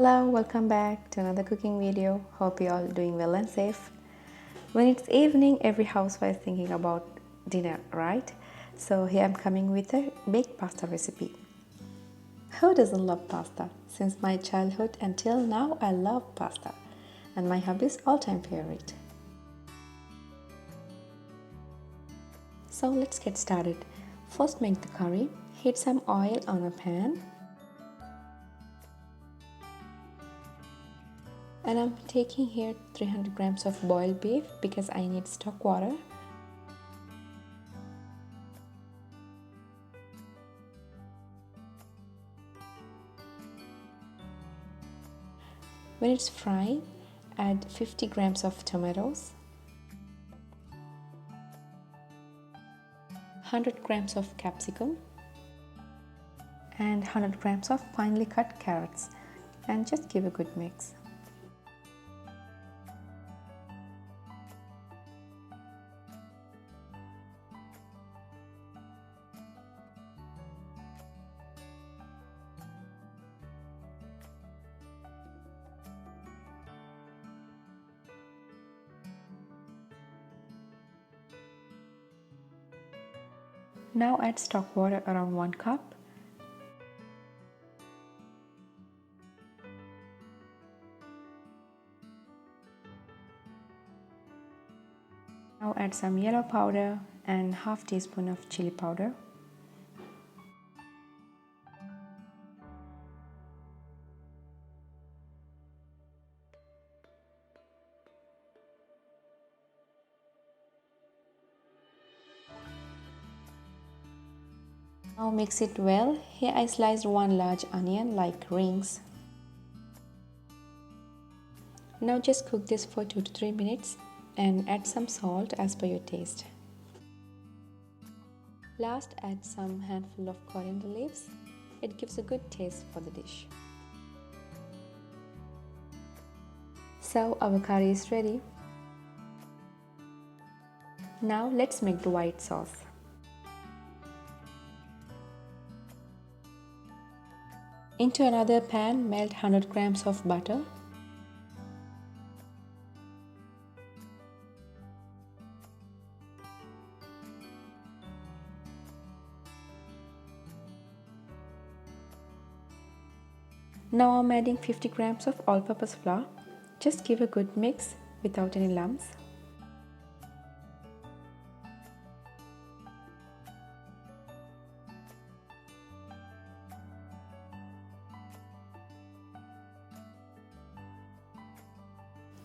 Hello, welcome back to another cooking video. Hope you all doing well and safe. When it's evening, every housewife is thinking about dinner, right? So here I'm coming with a baked pasta recipe. Who doesn't love pasta? Since my childhood until now, I love pasta, and my hubby's all-time favorite. So let's get started. First, make the curry. Heat some oil on a pan. And I'm taking here 300 grams of boiled beef because I need stock water. When it's frying, add 50 grams of tomatoes, 100 grams of capsicum, and 100 grams of finely cut carrots, and just give a good mix. Now add stock water around 1 cup. Now add some yellow powder and half teaspoon of chili powder. Now mix it well. Here I sliced one large onion like rings. Now just cook this for 2 to 3 minutes and add some salt as per your taste. Last, add some handful of coriander leaves. It gives a good taste for the dish. So our curry is ready. Now let's make the white sauce. Into another pan, melt 100 grams of butter. Now I'm adding 50 grams of all-purpose flour. Just give a good mix without any lumps.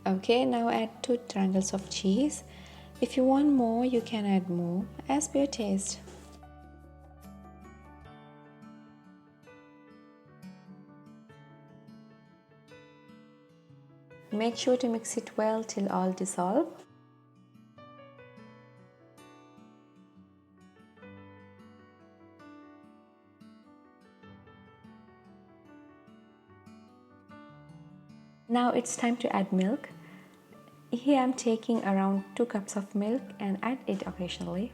Okay, now add 2 triangles of cheese. If you want more, you can add more as per your taste. Make sure to mix it well till all dissolve. Now it's time to add milk. Here I'm taking around 2 cups of milk and add it occasionally.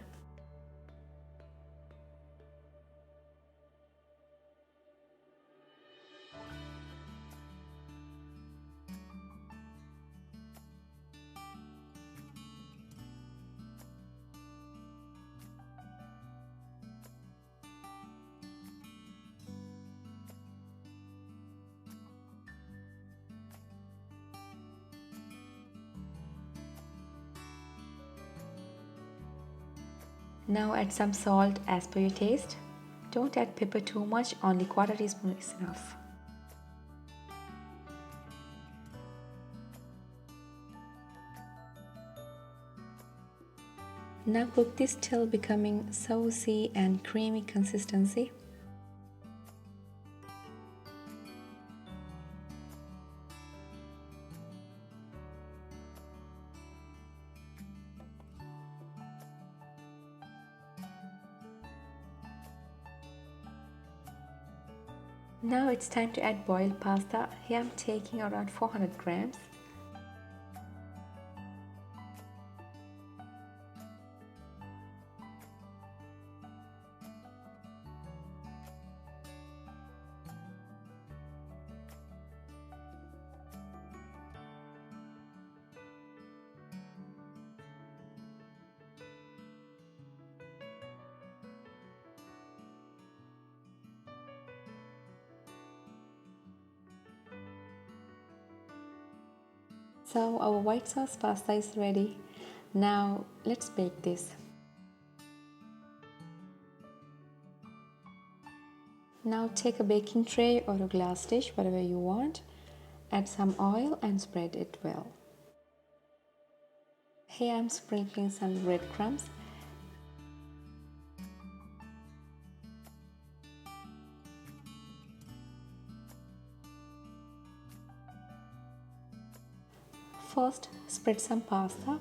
Now add some salt as per your taste. Don't add pepper too much, only quarter teaspoon is enough. Now cook this till becoming saucy and creamy consistency. Now it's time to add boiled pasta. Here I'm taking around 400 grams. So our white sauce pasta is ready. Now let's bake this. Now take a baking tray or a glass dish, whatever you want. Add some oil and spread it well. Here I'm sprinkling some breadcrumbs. First, spread some pasta.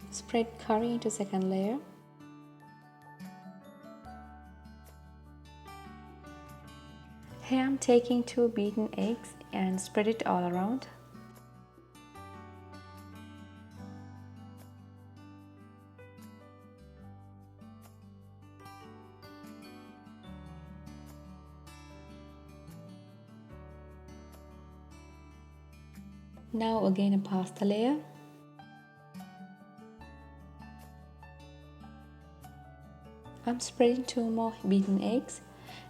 Spread curry into second layer. Here I'm taking 2 beaten eggs and spread it all around. Now again a pasta layer. I'm spreading 2 more beaten eggs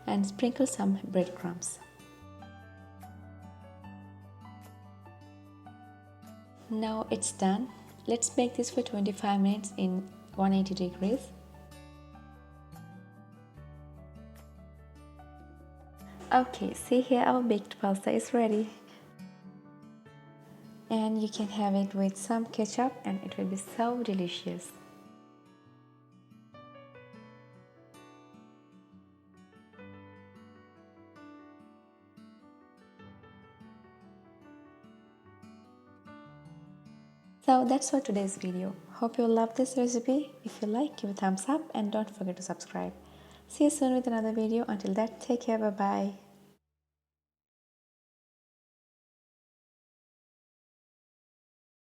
and sprinkle some breadcrumbs. Now it's done. Let's bake this for 25 minutes in 180 degrees. Okay, see here our baked pasta is ready. And you can have it with some ketchup and it will be so delicious. So that's for today's video. Hope you love this recipe. If you like, give a thumbs up and don't forget to subscribe. See you soon with another video. Until that, take care. Bye bye.